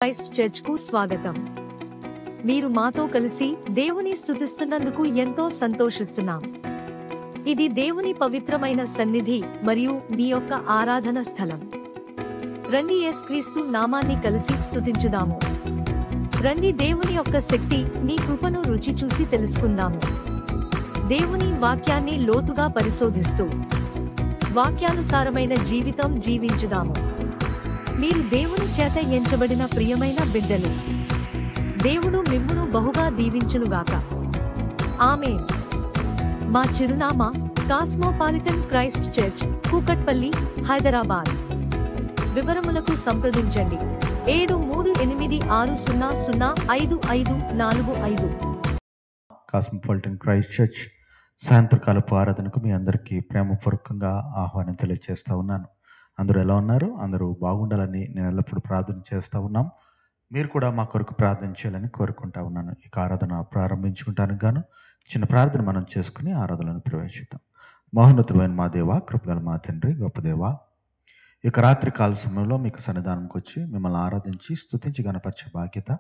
Christ church కు స్వాగతం. మీరు మాతో కలిసి దేవుని స్తుతిస్తున్నందుకు ఎంతో సంతోషిస్తున్నాం. ఇది దేవుని పవిత్రమైన సన్నిధి మరియు మీ యొక్క ఆరాధన స్థలం. రండి యేసుక్రీస్తు నామాన్ని కలిసి స్తుతించుదాము. రండి దేవుని యొక్క శక్తి, నీ కృపను రుచి చూసి తెలుసుకుందాము. దేవుని వాక్యాన్ని లోతుగా పరిశోధిస్తూ వాక్యానుసారమైన జీవితం జీవించుదాము. మీరు దేవుని చేత ఎంచబడిన ప్రియమైన బిడ్డలు. దేవుడు మిమ్మును బహుగా దీవించునుగాక. ఆమేన్. మా చిరునామా Cosmopolitan Christ Church, Kukatpally, Hyderabad. వివరములకు సంప్రదించండి 7386005545. కాస్మోపాలిటన్ క్రైస్ట్ చర్చ్ సాయంత్రకాలపు ఆరాధనకు మీ అందరికీ ప్రేమపూర్వకంగా ఆహ్వానం తెలియజేస్తూ ఉన్నాను. అందరూ ఎలా ఉన్నారు? అందరూ బాగుండాలని నేను ఎల్లప్పుడూ ప్రార్థన చేస్తూ ఉన్నాం. మీరు కూడా మా కొరకు ప్రార్థన చేయాలని కోరుకుంటా ఉన్నాను. ఇక ఆరాధన ప్రారంభించుకుంటానికి గాను చిన్న ప్రార్థన మనం చేసుకుని ఆరాధనను ప్రవేశిద్దాం. మహోన్నతుడైన మా దేవ, కృపగల మా తండ్రి, గొప్ప దేవ, ఇక రాత్రి కాల సమయంలో మీకు సన్నిధానంకి వచ్చి మిమ్మల్ని ఆరాధించి స్తుతించి గణపరిచే బాధ్యత,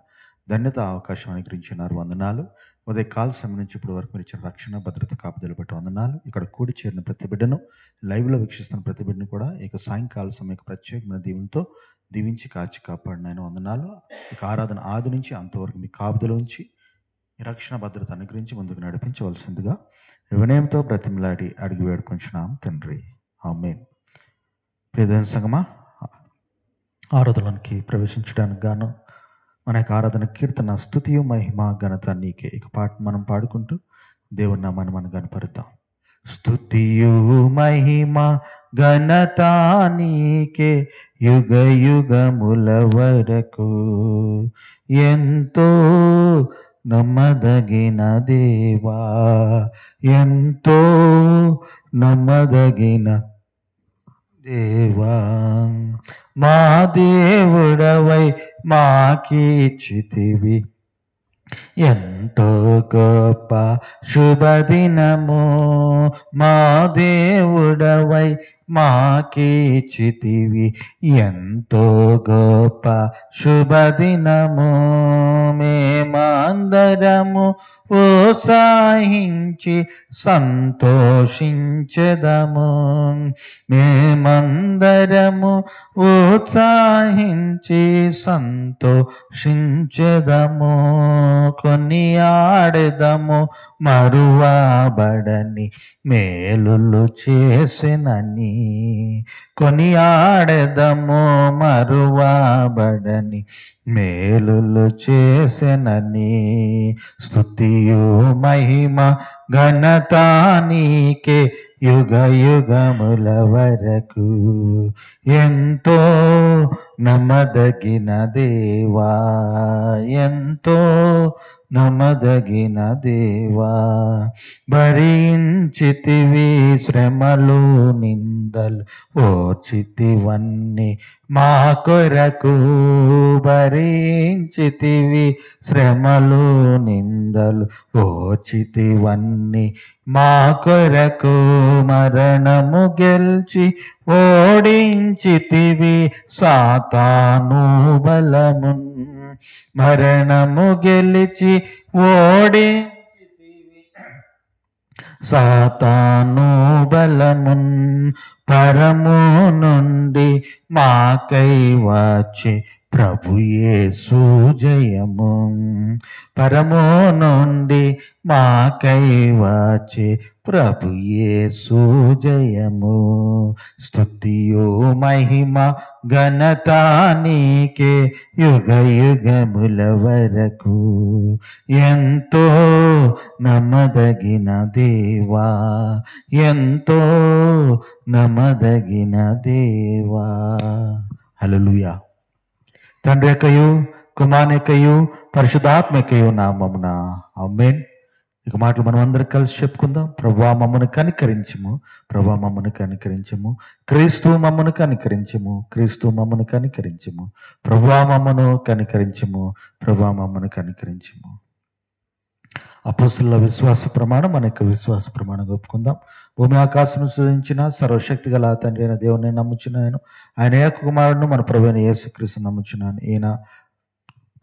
ధన్యత, అవకాశం అనుగ్రహించినారు. వందనాలు. ఉదయ కాల సమయం నుంచి ఇప్పుడు వరకు మీరు ఇచ్చిన రక్షణ, భద్రత, కాపుదల బట్టి వందనాలు. ఇక్కడ కూడి చేరిన ప్రతి బిడ్డను, లైవ్లో వీక్షిస్తున్న ప్రతి బిడ్డను కూడా ఇక సాయంకాల సమయం ప్రత్యేకమైన దీవులతో దీవించి కాచి కాపాడినాయన వందనాలు. ఇక ఆరాధన ఆది నుంచి అంతవరకు మీ కాపుదల ఉంచి ఈ రక్షణ, భద్రత అనుగ్రహించి ముందుకు నడిపించవలసిందిగా వినయంతో బ్రతిమలాడి అడిగి వేడుకొంచున్నాం తండ్రి. ఆమేన్. ప్రియమైన సంగమా, ఆరాధనకి ప్రవేశించడానికి గాను మన యొక్క ఆరాధన కీర్తన స్తుతియు మహిమ ఘనత నీకే. ఇక పాట మనం పాడుకుంటూ దేవుని నామాన్ని మనం కనపరుద్దాం. స్తుతియు మహిమ ఘనత నీకే యుగ యుగముల వరకు. ఎంతో నమ్మదగిన దేవా, ఎంతో నమ్మదగిన దేవా, మా దేవుడవై మాకీచితివి ఎంతో గొప్ప శుభదినము. మా దేవుడవై మాకీచితివి ఎంతో గొప్ప శుభదినము. మేమందరము ఉత్సాహించి సంతోషించెదము. మేమందరము ఉత్సాహించి సంతోషించెదము. కొనియాడెదము మరువబడని మేలులు చేసినని. కొనియాడెదము మరువబడని మేలులు చేసినని. స్తుతియు మహిమ ఘనత నీకే యుగ యుగముల వరకు. ఎంతో నమ్మదగిన దేవా, ఎంతో నమ్మదగిన దేవా, భరించితివి శ్రమలు నిందలు ఓర్చితివన్నీ మా కొరకు. భరించితివి శ్రమలు నిందలు ఓర్చితివన్నీ మా కొరకు. మరణము గెలిచి ఓడించితివి సాతాను బలమున్. మరణము గెలిచి ఓడించితివి సాతాను బలమున్. పరము నుండి మాకై వచ్చి ప్రభు యేసు జయము. పరము నుండి మాకై వచ్చి ప్రభు యేసు జయము. స్తుతియు మహిమ ఘనత నీకే యుగ యుగముల వరకు. ఎంతో నమ్మదగిన దేవా, ఎంతో నమ్మదగిన దేవా. హల్లెలూయా. తండ్రి యొక్కయు, కుమారుని యొక్కయు, పరిశుద్ధాత్మ యొక్కయు నామమున ఆమేన్. ఇక మాటలు మనం అందరం కలిసి చెప్పుకుందాం. ప్రభువా మమ్మను కనికరించుము, ప్రభువా మమ్మను కనికరించుము, క్రీస్తు మమ్మను కనికరించుము, క్రీస్తు మమ్మను కనికరించుము, ప్రభువా మమ్మను కనికరించుము, ప్రభువా మమ్మను కనికరించుము. అపోస్తుల విశ్వాస ప్రమాణం, మన యొక్క విశ్వాస ప్రమాణం ఒప్పుకుందాం. భూమి ఆకాశం సృజించిన సర్వశక్తి గల తండ్రి అయిన దేవుని నమ్ముచున్నాను. ఆయన ఏక కుమారుడును మన ప్రభువైన యేసుక్రీస్తును నమ్ముచున్నాను. ఈయన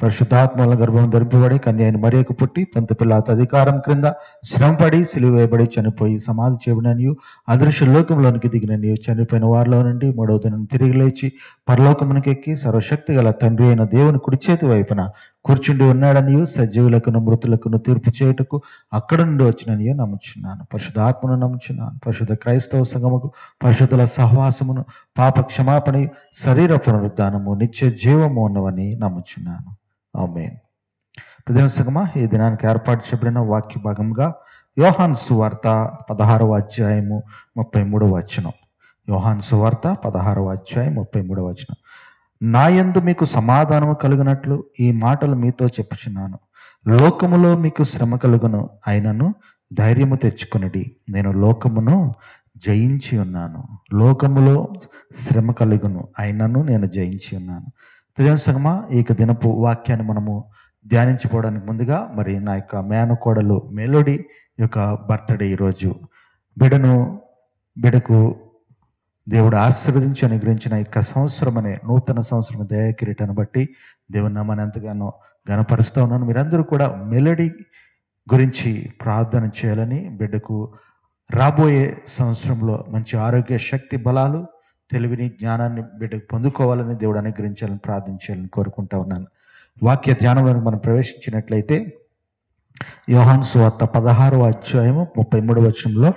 పరిశుద్ధాత్మల గర్భం ధరింపబడి కన్య అయిన మరియకు పుట్టి పంత పిల్లాత అధికారం క్రింద శ్రమపడి సిలువ వేయబడి చనిపోయి సమాధి చేయబడిననియు అదృశ్య లోకంలోనికి దిగిననియు చనిపోయిన వారిలో నుండి మూడవ దినం తిరిగి లేచి పరలోకమునికి ఎక్కి సర్వశక్తి గల తండ్రి అయిన దేవుని కుడి చేతి వైపున కూర్చుండి ఉన్నాడనియు సజీవులకును మృతులకును తీర్పు చేయుటకు అక్కడ నుండి వచ్చిననియు నమ్ముచున్నాను. పరిశుద్ధాత్మను నమ్ముచున్నాను. పరిశుద్ధ క్రైస్తవ సంఘముకు పరిశుద్ధుల సహవాసమును పాప క్షమాపణ శరీర పునరుద్ధానము నిత్య జీవము ఉన్నవని నమ్ముచున్నాను. ఆమేన్. ప్రదేశ సంగమా, ఈ దినానికి ఏర్పాటు చేయబడిన వాక్య భాగంగా యోహాను సువార్త 16వ అధ్యాయము 33వ వచనం. యోహాను సువార్త 16వ అధ్యాయం 33వ వచనం. నా యందు మీకు సమాధానము కలుగునట్లు ఈ మాటలు మీతో చెప్పుచున్నాను. లోకములో మీకు శ్రమ కలుగును, అయినను ధైర్యము తెచ్చుకొనుడి, నేను లోకమును జయించి ఉన్నాను. లోకములో శ్రమ కలుగును, అయినను నేను జయించి ఉన్నాను. ప్రజల సంగమా, ఈ దినపు వాక్యాన్ని మనము ధ్యానించుకోవడానికి ముందుగా మరి నా యొక్క మేనకోడలు మెలోడీ యొక్క బర్త్డే ఈరోజు. బిడకు దేవుడు ఆశీర్వదించి అనుగ్రహించిన యొక్క సంవత్సరం అనే నూతన సంవత్సరం దయా కిరీటాన్ని బట్టి దేవుని నామాన్ని ఎంతగానో ఘనపరుస్తూ ఉన్నాను. మీరందరూ కూడా మెలోడీ గురించి ప్రార్థన చేయాలని, బిడ్డకు రాబోయే సంవత్సరంలో మంచి ఆరోగ్య శక్తి బలాలు తెలివిని జ్ఞానాన్ని బిడ్డకు పొందుకోవాలని దేవుడు అనుగ్రహించాలని ప్రార్థించాలని కోరుకుంటా ఉన్నాను. వాక్య ధ్యానంలో మనం ప్రవేశించినట్లయితే యోహాను సువార్త 16వ అధ్యాయము 33వ వచనంలో,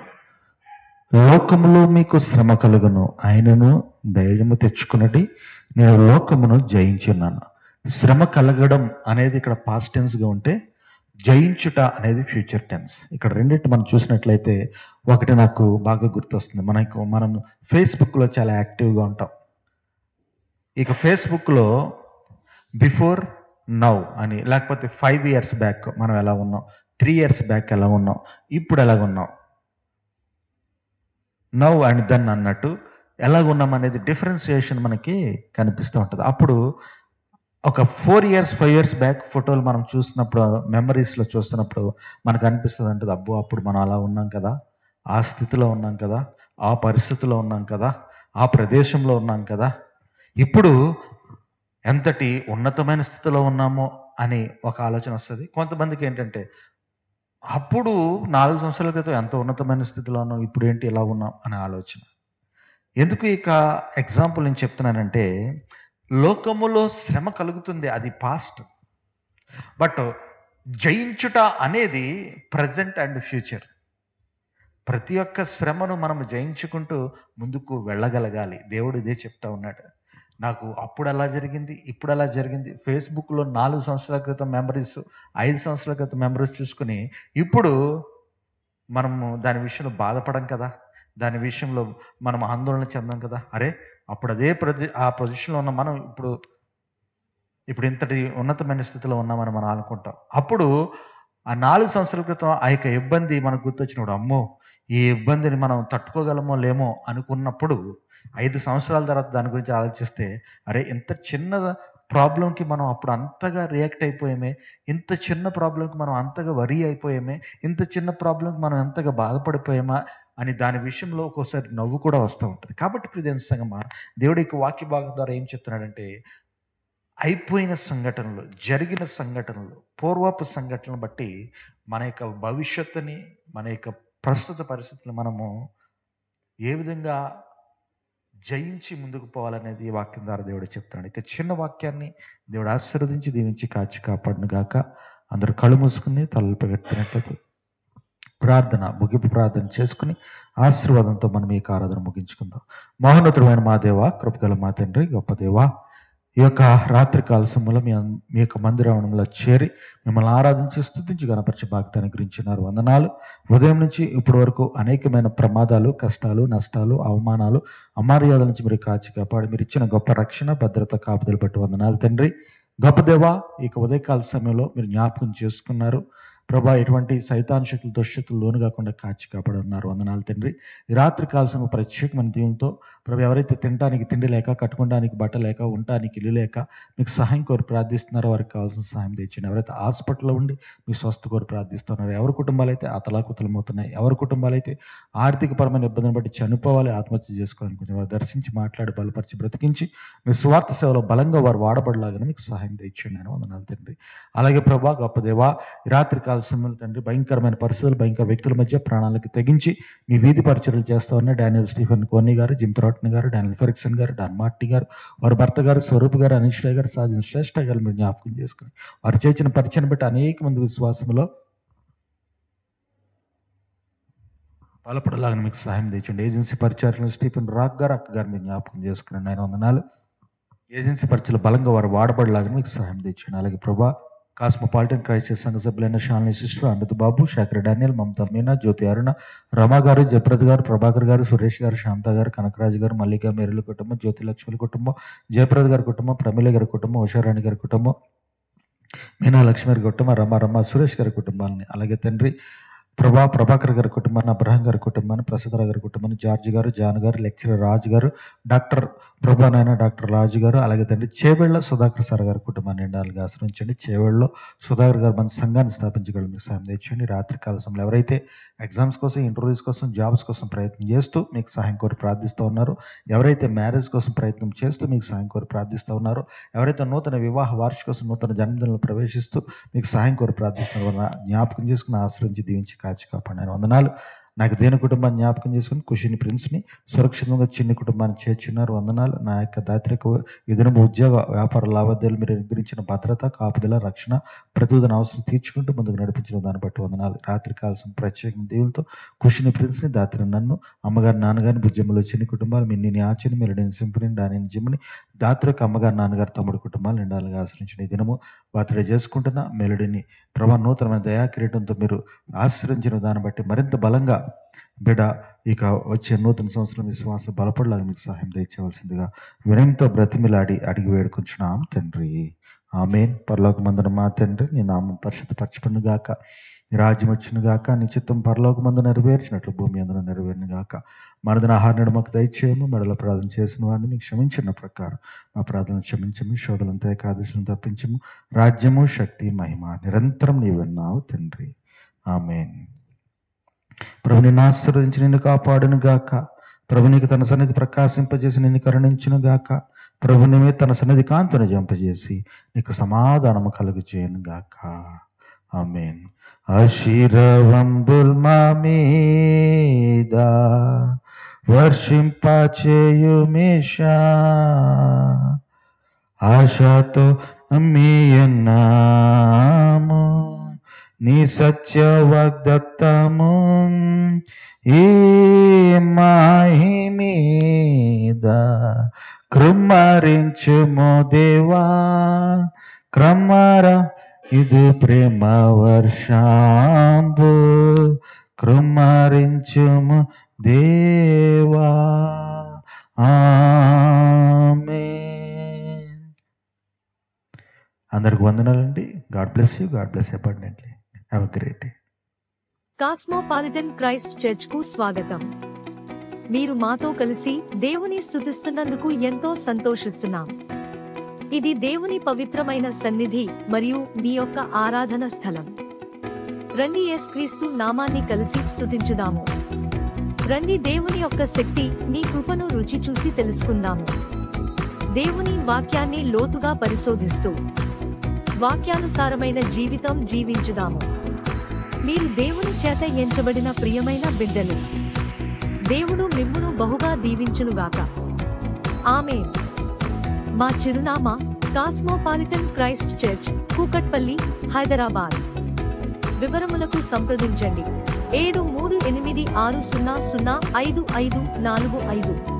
లోకములో మీకు శ్రమ కలుగును, ఆయనను ధైర్యము తెచ్చుకున్నది, నేను లోకమును జయించి ఉన్నాను. శ్రమ కలగడం అనేది ఇక్కడ పాస్ట్ టెన్స్గా ఉంటే, జయించుట అనేది ఫ్యూచర్ టెన్స్. ఇక్కడ రెండింటి మనం చూసినట్లయితే ఒకటి నాకు బాగా గుర్తొస్తుంది. మనం ఫేస్బుక్లో చాలా యాక్టివ్గా ఉంటాం. ఇక ఫేస్బుక్లో బిఫోర్ నౌ అని, లేకపోతే 5 years బ్యాక్ మనం ఎలా ఉన్నాం, 3 years బ్యాక్ ఎలా ఉన్నాం, ఇప్పుడు ఎలాగ ఉన్నాం, నౌ అండ్ దెన్ అన్నట్టు ఎలాగున్నాం అనేది డిఫరెన్సియేషన్ మనకి కనిపిస్తూ ఉంటుంది. అప్పుడు ఒక 4 years 5 years బ్యాక్ ఫోటోలు మనం చూసినప్పుడు, మెమరీస్లో చూస్తున్నప్పుడు మనకు అనిపిస్తుంది అంటే, అబ్బో అప్పుడు మనం అలా ఉన్నాం కదా, ఆ స్థితిలో ఉన్నాం కదా, ఆ పరిస్థితిలో ఉన్నాం కదా, ఆ ప్రదేశంలో ఉన్నాం కదా, ఇప్పుడు ఎంతటి ఉన్నతమైన స్థితిలో ఉన్నామో అని ఒక ఆలోచన వస్తుంది. కొంతమందికి ఏంటంటే, అప్పుడు 4 సంవత్సరాల క్రితం ఎంత ఉన్నతమైన స్థితిలో ఉన్నాం, ఇప్పుడు ఏంటి ఇలా ఉన్నాం అనే ఆలోచన. ఎందుకు ఇక ఎగ్జాంపుల్ నేను చెప్తున్నానంటే, లోకములో శ్రమ కలుగుతుంది, అది పాస్ట్. బట్ జయించుట అనేది ప్రజెంట్ అండ్ ఫ్యూచర్. ప్రతి ఒక్క శ్రమను మనం జయించుకుంటూ ముందుకు వెళ్ళగలగాలి. దేవుడు ఇదే చెప్తా ఉన్నాడు. నాకు అప్పుడు అలా జరిగింది, ఇప్పుడు అలా జరిగింది. ఫేస్బుక్లో 4 సంవత్సరాల క్రితం మెమరీస్, 5 సంవత్సరాల క్రితం మెమరీస్ చూసుకుని ఇప్పుడు మనము దాని విషయంలో బాధపడం కదా, దాని విషయంలో మనం ఆందోళన చెందాం కదా. అరే అప్పుడు ఆ పొజిషన్లో ఉన్న మనం ఇప్పుడు ఇంతటి ఉన్నతమైన స్థితిలో ఉన్నామని మనం అనుకుంటాం. అప్పుడు ఆ 4 సంవత్సరాల క్రితం ఆ యొక్క ఇబ్బంది మనకు గుర్తొచ్చినప్పుడు, అమ్మో ఈ ఇబ్బందిని మనం తట్టుకోగలమో లేమో అనుకున్నప్పుడు 5 సంవత్సరాల తర్వాత దాని గురించి ఆలోచిస్తే, అరే ఇంత చిన్న ప్రాబ్లంకి మనం అప్పుడు అంతగా రియాక్ట్ అయిపోయామే, ఇంత చిన్న ప్రాబ్లంకి మనం అంతగా వరీ అయిపోయామే, ఇంత చిన్న ప్రాబ్లంకి మనం ఎంతగా బాధపడిపోయామా అని దాని విషయంలో ఒక్కోసారి నవ్వు కూడా వస్తూ ఉంటుంది. కాబట్టి ప్రియమైన సంగమా, దేవుడి యొక్క వాక్య భాగం ద్వారా ఏం చెప్తున్నాడంటే, అయిపోయిన సంఘటనలు, జరిగిన సంఘటనలు, పూర్వపు సంఘటనలు బట్టి మన యొక్క భవిష్యత్తుని, మన యొక్క ప్రస్తుత పరిస్థితులు మనము ఏ విధంగా జయించి ముందుకు పోవాలనేది ఈ వాక్యం ద్వారా దేవుడు చెప్తున్నాడు. ఇక చిన్న వాక్యాన్ని దేవుడు ఆశీర్వదించి దీవించి కాచి కాపాడును గాక. అందరూ కళ్ళు మూసుకుని తలలు పెట్టుకున్నట్లయితే ప్రార్థన, ముగింపు ప్రార్థన చేసుకుని ఆశీర్వాదంతో మనం ఈ ఆరాధన ముగించుకుందాం. మహోన్నతుడైన మా దేవ, కృపగల మా తండ్రి, గొప్ప దేవ, ఈ యొక్క రాత్రికాల సమయంలో మీ యొక్క మందిరంలో చేరి మిమ్మల్ని ఆరాధించి స్తుతించి గణపరిచే భాగ్యాన్ని గురించినారు. వందనాలు. ఉదయం నుంచి ఇప్పటి వరకు అనేకమైన ప్రమాదాలు, కష్టాలు, నష్టాలు, అవమానాలు, అమర్యాదల నుంచి మీరు కాచి కాపాడి మీరు ఇచ్చిన గొప్ప రక్షణ, భద్రత, కాపుదలు బట్టి వందనాలు తండ్రి. గొప్ప దేవా, ఇక ఉదయకాల సమయంలో మీరు జ్ఞాపకం చేసుకున్నారు ప్రభా. ఎటువంటి సైతాన్ శక్తులు, దుష్టశక్తులు లోను కాకుండా కాచి కాపాడున్నారు. వందనాలు తండ్రి. ఈ రాత్రి కాల సమయం ప్రత్యేకమైన దీవులతో ప్రభు ఎవరైతే తినడానికి తిండి లేక, కట్టుకోవడానికి బట్ట లేక, ఉండటానికి ఇల్లు లేక మీకు సహాయం కోరి ప్రార్థిస్తున్నారో వారికి కావాల్సిన సహాయం తెచ్చండి. ఎవరైతే హాస్పిటల్లో ఉండి మీ స్వస్థ కోరి ప్రార్థిస్తున్నారో, ఎవరి కుటుంబాలు అయితే అతలాకుతలమవుతున్నాయి, ఎవరి కుటుంబాలు అయితే ఆర్థికపరమైన ఇబ్బందిని బట్టి చనిపోవాలి, ఆత్మహత్య చేసుకోవాలనుకుంటున్నారు, వారు దర్శించి మాట్లాడి బలపరిచి బ్రతికించి మీ స్వార్థ సేవలో బలంగా వారు వాడబడలాగానే మీకు సహాయం తెచ్చండి అని వందనాలు తండ్రి. అలాగే ప్రభా గొప్ప దేవా, ఈ రాత్రి కాల సమయంలో తండ్రి భయంకరమైన పరిస్థితులు, భయంకర వ్యక్తుల మధ్య ప్రాణాలకు తెగించి మీ వీధి పరిచర్యలు చేస్తా ఉన్న డానియల్ స్టీఫెన్ కోనీ గారు, జిమ్ థ్రాటన్ గారు, డానియల్ ఫెరిక్సన్ గారు, డాన్ మార్టీ గారు, వారి భర్త గారు, స్వరూప్ గారు, అనీష్ రాయ్ గారు, సాజన్ శ్రేష్ఠ గారు మీరు జ్ఞాపకం చేసుకుని వారు చేసిన పరిచయం బట్టి అనేక మంది విశ్వాసంలో బలపడలాగా మీకు సహాయం తెచ్చండి. ఏజెన్సీ పరిచర్యలు స్టీఫెన్ రాక్ గారు, అక్క గారు మీరు జ్ఞాపకం చేసుకుని ఆయన వందనాలు. ఏజెన్సీ పరిచయలు బలంగా వారు వాడబడలాగా మీకు సహాయం తెచ్చండి. అలాగే ప్రభా కాస్మోపాలిటన్ క్రైస్ట్ సంఘ సభ్యులైన షాలిని సిస్టర్, అమృత బాబు, శేఖర్ డానియల్, మమతా మీనా, జ్యోతి అరుణ, రమా గారు, జయప్రద్ గారు, ప్రభాకర్ గారు, సురేష్ గారు, శాంత గారు, కనకరాజు గారు, మల్లిక మేరుల కుటుంబం, జ్యోతి లక్ష్మి కుటుంబం, జయప్రద్ గారి కుటుంబం, ప్రమిళ గారి కుటుంబం, ఉషారాణి గారి కుటుంబం, మీనా లక్ష్మి గారి కుటుంబం, రమ సురేష్ గారి కుటుంబాలని, అలాగే తండ్రి ప్రభాకర్ గారి కుటుంబాన్ని, అబ్రహం గారి కుటుంబాన్ని, ప్రసాదరావు గారి కుటుంబాన్ని, జార్జి గారు, జాన్ గారు, లెక్చరర్ రాజు గారు, డాక్టర్ ప్రభానాయన, డాక్టర్ రాజు గారు, అలాగే తండ్రి చేవేళ్ల సుధాకర్ సార్ గారి కుటుంబాన్ని ఎండాలుగా ఆశ్రయించండి. చేవేళ్ళలో సుధాకర్ గారు మన సంఘాన్ని స్థాపించగలరు మీకు సహాయం తెచ్చండి. రాత్రి కాల సమయంలో ఎవరైతే ఎగ్జామ్స్ కోసం, ఇంటర్వ్యూస్ కోసం, జాబ్స్ కోసం ప్రయత్నం చేస్తూ మీకు సహాయం కోరి ప్రార్థిస్తూ ఉన్నారో, ఎవరైతే మ్యారేజ్ కోసం ప్రయత్నం చేస్తూ మీకు సహాయం కోరి ప్రార్థిస్తూ ఉన్నారో, ఎవరైతే నూతన వివాహ వార్షికోసం, నూతన జన్మదినంలో ప్రవేశిస్తూ మీకు సహాయం కోరి ప్రార్థిస్తున్నారో జ్ఞాపకం చేసుకుని ఆశ్రయించి దీవించి కాచి కాపాడిన వందనాలు. నాకు దేని కుటుంబాన్ని జ్ఞాపకం చేసుకుని ఖుషిని ప్రిన్స్ని సురక్షితంగా చిన్ని కుటుంబాన్ని చేర్చున్నారు వందనాలు. నా యొక్క దాత్రిక ఎదురు ఉద్యోగ వ్యాపార లావాదేవీలు మీరు గురించిన భద్రత, కాపుదల, రక్షణ ప్రతిదిన అవసరం తీర్చుకుంటూ ముందుకు నడిపించిన దాన్ని బట్టి వందనాలు. రాత్రి కాల్సిన ప్రత్యేక దేవులతో ఖుషిని ప్రిన్స్ని, దాత్రి నన్ను, అమ్మగారు, నాన్నగారిని, బుజ్జమ్మలో చిన్ని కుటుంబాలు, మిన్ని ఆచిని, మెరడిని సింపుని, డానిని జిమ్ని, దాత్రికి అమ్మగారు, నాన్నగారు, తమ్ముడు కుటుంబాలు నిండాలుగా ఆశ్రయించిన ఈ దినము బర్త్డే చేసుకుంటున్న మెలడిని ప్రభా నూతనమైన దయా కిరీటంతో మీరు ఆశ్రయించిన దాన్ని బట్టి మరింత బలంగా బిడ్డ ఇక వచ్చే నూతన సంవత్సరం విశ్వాసం బలపడలాగా మీకు సహాయం దయచేయవలసిందిగా వినయంతో బ్రతిమిలాడి అడిగి వేడుకుంటున్నాం తండ్రి. ఆమేన్. పరలోకమందున మా తండ్రి, నీ నామం పరిశుద్ధపరచబడును గాక, నీ రాజ్యం వచ్చును గాక, నీ చిత్తం పరలోకమందు నెరవేర్చినట్లు భూమి అందున నెరవేరును గాక. మనదిన ఆహారం మాకు దయచేయము, మెడల ప్రార్థన చేసిన వారిని మీకు క్షమించిన ప్రకారం మా ప్రార్థన క్షమించము, శోధనంతా ఏకాదశిని తప్పించము. రాజ్యము, శక్తి, మహిమ నిరంతరం నీవన్నావు తండ్రి. ఆమేన్. ప్రభు నిన్ను ఆశీర్వదించి నిన్ను కాపాడును గాక. ప్రభు నీకు తన సన్నిధి ప్రకాశింపజేసి నిన్ను కరుణించును గాక. ప్రభు నీవే తన సన్నిధి కాంతును జంపజేసి నీకు సమాధానము కలుగు చేయను గాక. ఆమేన్. ఆశీర్వంబుల్ మా మీద వర్షింపచేయుమేషా, ఆశతో అమ్మియున్నాము నీ సత్య వాగ్దత్తము. ఈ మాహి మీద కృమ్మరించుము దేవా, క్రమర ఇది ప్రేమ వర్షాంబు, కృమ్మరించుము దేవా. ఆమేన్. అందరికి వందనాలండి. God bless you. God bless abundantly. Have a great day. Cosmopolitan Christ church కు స్వాగతం. మీరు మాతో కలిసి దేవుని స్తుతిస్తున్నందుకు ఎంతో సంతోషిస్తున్నాం. ఇది దేవుని పవిత్రమైన సన్నిధి మరియు మీ యొక్క ఆరాధన స్థలం. రండి యేసుక్రీస్తు నామాన్ని కలిసి స్తుతించుదాము. రండి దేవుని యొక్క శక్తి, నీ కృపను రుచి చూసి తెలుసుకుందాము. దేవుని వాక్యాన్ని లోతుగా పరిశోధిస్తూ వాక్యానుసారమైన జీవితం జీవించుదాము. మీరు దేవుని చేత ఎంచబడిన ప్రియమైన బిడ్డలు. దేవుడు మిమ్మును బహుగా దీవించునుగాక. ఆమేన్. మా చిరునామా Cosmopolitan Christ Church, Kukatpally, Hyderabad. వివరములకు సంప్రదించండి 7386005545.